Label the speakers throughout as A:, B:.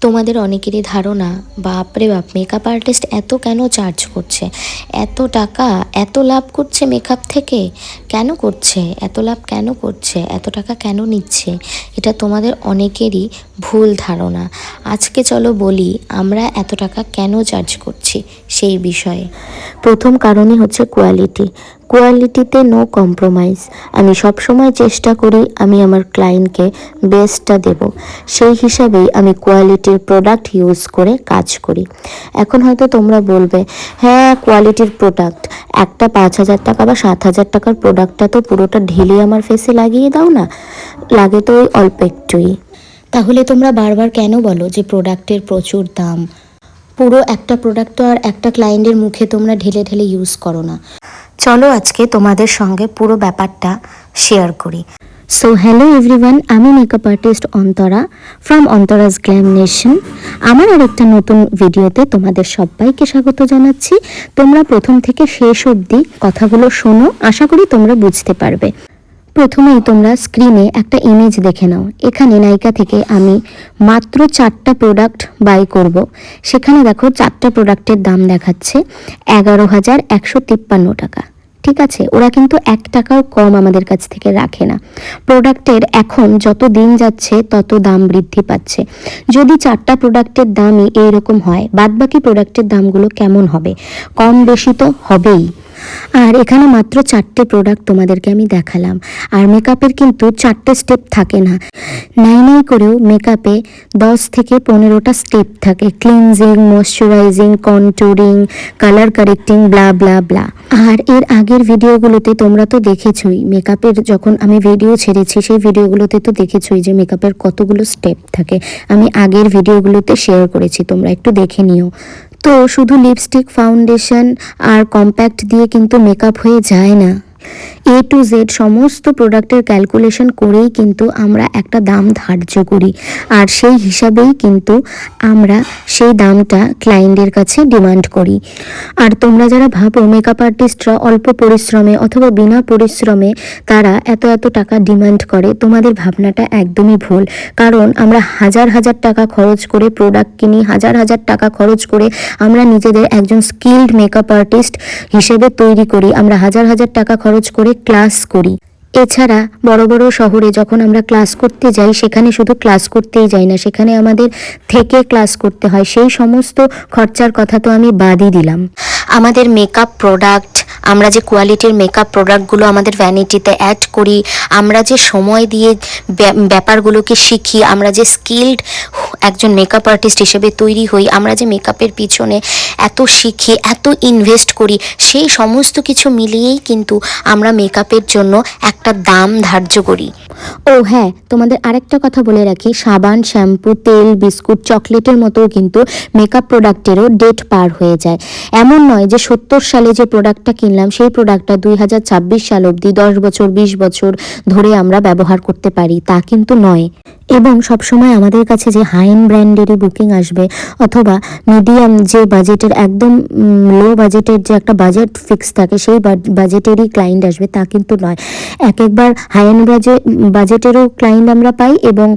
A: তোমাদের অনেকেরই ধারণা, বাপরে বাপ, মেকআপ আর্টিস্ট এত কেন চার্জ করছে, এত টাকা, এত লাভ করছে মেকআপ থেকে, কেন করছে, এত লাভ কেন করছে, এত টাকা কেন নিচ্ছে? এটা তোমাদের অনেকেরই ভুল ধারণা। আজকে চলো বলি আমরা এত টাকা কেন চার্জ করছি সেই বিষয়ে। প্রথম কারণই হচ্ছে কোয়ালিটিতে নো কম্প্রোমাইজ। আমি সবসময় চেষ্টা করি আমি আমার ক্লায়েন্টকে বেস্টটা দেব, সেই হিসাবেই আমি কোয়ালিটির প্রোডাক্ট ইউজ করে কাজ করি। এখন হয়তো তোমরা বলবে, হ্যাঁ কোয়ালিটির প্রোডাক্ট, একটা 5,000 টাকা বা 7,000 টাকার প্রোডাক্টটা তো পুরোটা ঢেলে আমার ফেসে লাগিয়ে দাও না, লাগে তো ওই অল্প একটুই। তাহলে তোমরা বারবার কেন বলো যে প্রোডাক্টের প্রচুর দাম? পুরো একটা প্রোডাক্ট তো আর একটা ক্লায়েন্টের মুখে তোমরা ঢেলে ঢেলে ইউজ করো না। চলো আজকে তোমাদের সঙ্গে পুরো ব্যাপারটা শেয়ার করি। সো হ্যালো এভরিওয়ান, আমি makeup artist Antara from Antara's glam nation. আমার আরেকটা নতুন ভিডিওতে তোমাদের সবাইকে স্বাগত জানাচ্ছি। তোমরা প্রথম থেকে শেষ অবধি কথাগুলো শোনো, আশা করি তোমরা বুঝতে পারবে। প্রথমেই তোমরা স্ক্রিনে একটা ইমেজ দেখে নাও। এখানে নাইকা থেকে আমি মাত্র 4টা প্রোডাক্ট বাই করব। সেখানে দেখো 4টা প্রোডাক্টের দাম দেখাচ্ছে 11,153 টাকা। ঠিক আছে, ওরা কিন্তু 1 টাকাও কম আমাদের কাছ থেকে রাখে না। প্রোডাক্টের এখন যত দিন যাচ্ছে তত দাম বৃদ্ধি পাচ্ছে। যদি 4টা প্রোডাক্টের দামই এইরকম হয়, বাদবাকি প্রোডাক্টের দামগুলো কেমন হবে? কম বেশি তো হবেই। আর এখানে মাত্র 4টে প্রোডাক্ট তোমাদেরকে আমি দেখালাম। আর মেকআপের কিন্তু 4টে স্টেপ থাকে না, নাই করেও মেকআপে 10 থেকে 15টা স্টেপ থাকে। ক্লিনজিং, ময়শ্চারাইজিং, কন্ট্যুরিং, কালার কারেক্টিং, ব্লা ব্লা ব্লা। আর এর আগের ভিডিওগুলোতে তোমরা তো দেখেছোই, মেকআপের যখন আমি ভিডিও ছেড়েছি সেই ভিডিওগুলোতে তো দেখেছোই যে মেকআপের কতগুলো স্টেপ থাকে। আমি আগের ভিডিওগুলোতে শেয়ার করেছি, তোমরা একটু দেখে নিও। তো শুধু লিপস্টিক, ফাউন্ডেশন আর কম্প্যাক্ট দিয়ে কিন্তু মেকআপ হয়ে যায় না। A to Z সমস্ত প্রোডাক্টের ক্যালকুলেশন করেই কিন্তু আমরা একটা দাম ধার্য করি, আর সেই হিসাবেই কিন্তু আমরা সেই দামটা ক্লায়েন্টের কাছে ডিমান্ড করি। আর তোমরা যারা ভাবো মেকআপ আর্টিস্টরা অল্প পরিশ্রমে অথবা বিনা পরিশ্রমে তারা এত টাকা ডিমান্ড করে, তোমাদের ভাবনাটা একদমই ভুল। কারণ আমরা হাজার টাকা খরচ করে প্রোডাক্ট কিনি, হাজার টাকা খরচ করে আমরা নিজেদের একজন স্কিল্ড মেকআপ আর্টিস্ট হিসেবে তৈরি করি, আমরা হাজার টাকা খরচ করে ক্লাস করি। এছাড়া বড় বড় শহরে যখন আমরা ক্লাস করতে যাই, সেখানে শুধু ক্লাস করতেই যাই না, সেখানে আমাদের থেকে ক্লাস করতে হয়। সেই সমস্ত খরচার কথা তো আমি বাদই দিলাম। আমাদের মেকআপ প্রোডাক্ট, আমরা যে কোয়ালিটির মেকআপ প্রোডাক্টগুলো আমাদের ভ্যানিটিতে অ্যাড করি, আমরা যে সময় দিয়ে ব্যাপারগুলোকে শিখি, আমরা যে স্কিল্ড একজন মেকআপ আর্টিস্ট হিসেবে তৈরি হই, আমরা যে মেকআপের পিছনে এত শিখি, এত ইনভেস্ট করি, সেই সমস্ত কিছু মিলিয়েই কিন্তু আমরা মেকআপের জন্য একটা দাম ধার্য করি। ও হ্যাঁ, তোমাদের আরেকটা কথা বলে রাখি, সাবান, শ্যাম্পু, তেল, বিস্কুট, চকলেটের মতো কিন্তু মেকআপ প্রোডাক্টেরও ডেট পার হয়ে যায়। এমন নয় যে 70 সালে যে প্রোডাক্টটা কিনলাম সেই প্রোডাক্টটা 2026 সাল অবধি 10 বছর 20 বছর ধরে আমরা ব্যবহার করতে পারি, তা কিন্তু নয়। এবং সবসময় আমাদের কাছে যে হাই এন্ড ব্র্যান্ডেরই বুকিং আসবে অথবা মিডিয়াম যে বাজেটের, একদম লো বাজেটের যে একটা বাজেট ফিক্স থাকে সেই বাজেটেরই ক্লায়েন্ট আসবে তা কিন্তু নয়। একবার হাই এন্ড বাজেটেরও ক্লায়েন্ট আমরা পাই, এবং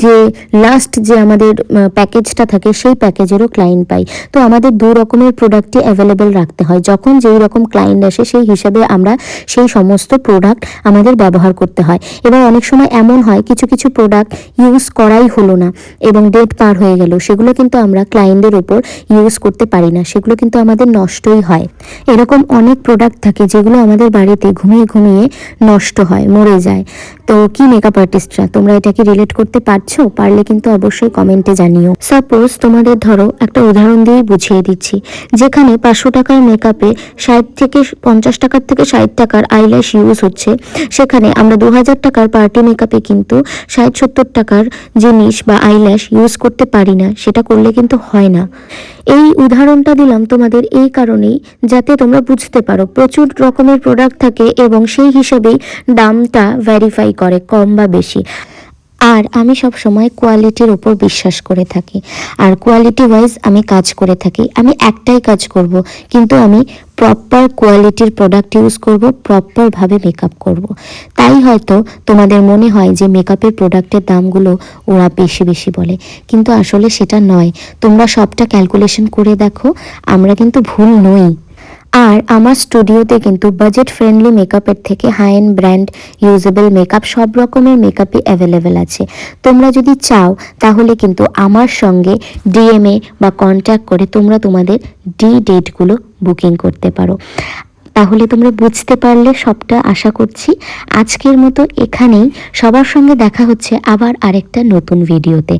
A: যে লাস্ট যে আমাদের প্যাকেজটা থাকে সেই প্যাকেজেরও ক্লায়েন্ট পাই। তো আমাদের 2 রকমের প্রোডাক্টই অ্যাভেলেবেল রাখতে হয়। যখন যেই রকম ক্লায়েন্ট আসে সেই হিসাবে আমরা সেই সমস্ত প্রোডাক্ট আমাদের ব্যবহার করতে হয়। এবার অনেক সময় এমন হয় কিছু প্রোডাক্ট ইউজ করাই হলো না এবং ডেট পার হয়ে গেল, সেগুলো কিন্তু আমরা ক্লায়েন্টের ওপর ইউজ করতে পারি না, সেগুলো কিন্তু আমাদের নষ্টই হয়। এরকম অনেক প্রোডাক্ট থাকে যেগুলো আমাদের বাড়িতে ঘুমিয়ে নষ্ট হয়, মরে যায়। তো কি মেকআপ আর্টিস্টরা, তোমরা এটা কি রিলেট করতে পারছো? পারলে কিন্তু অবশ্যই কমেন্টে জানিও। সাপোজ তোমাদের ধরো একটা উদাহরণ দিয়ে বুঝিয়ে দিচ্ছি, যেখানে 500 টাকার মেকআপে 50 টাকার থেকে 60 টাকার আইল্যাশ ইউজ হচ্ছে, সেখানে আমরা 2000 টাকার পার্টি মেকআপে কিন্তু 60-70 টাকার জিনিস বা আইল্যাশ ইউজ করতে পারি না, সেটা করলে কিন্তু হয় না। এই উদাহরণটা দিলাম তোমাদের এই কারণেই যাতে তোমরা বুঝতে পারো প্রচুর রকমের প্রোডাক্ট থাকে এবং সেই হিসেবেই দামটা ভ্যারিফাই করে, কম বা বেশি। আর আমি সব সময় কোয়ালিটির ওপর বিশ্বাস করে থাকি, আর কোয়ালিটি ওয়াইজ আমি কাজ করে থাকি। আমি একটাই কাজ করব, কিন্তু আমি প্রপার কোয়ালিটির প্রোডাক্ট ইউজ করব, প্রপারভাবে মেকআপ করব। তাই হয়তো তোমাদের মনে হয় যে মেকআপের প্রোডাক্টের দামগুলো ওরা বেশি বেশি বলে, কিন্তু আসলে সেটা নয়। তোমরা সবটা ক্যালকুলেশন করে দেখো, আমরা কিন্তু ভুল নই। আর আমার স্টুডিওতে কিন্তু বাজেট ফ্রেন্ডলি মেকআপের থেকে high end brand usable makeup সব রকমের মেকআপই অ্যাভেলেবেল আছে। তোমরা যদি চাও তাহলে কিন্তু আমার সঙ্গে ডিএমএ বা কন্ট্যাক্ট করে তোমরা তোমাদের ডেটগুলো বুকিং করতে পারো। তাহলে তোমরা বুঝতে পারলে সবটা, আশা করছি। আজকের মতো এখানেই, সবার সঙ্গে দেখা হচ্ছে আবার আরেকটা নতুন ভিডিওতে।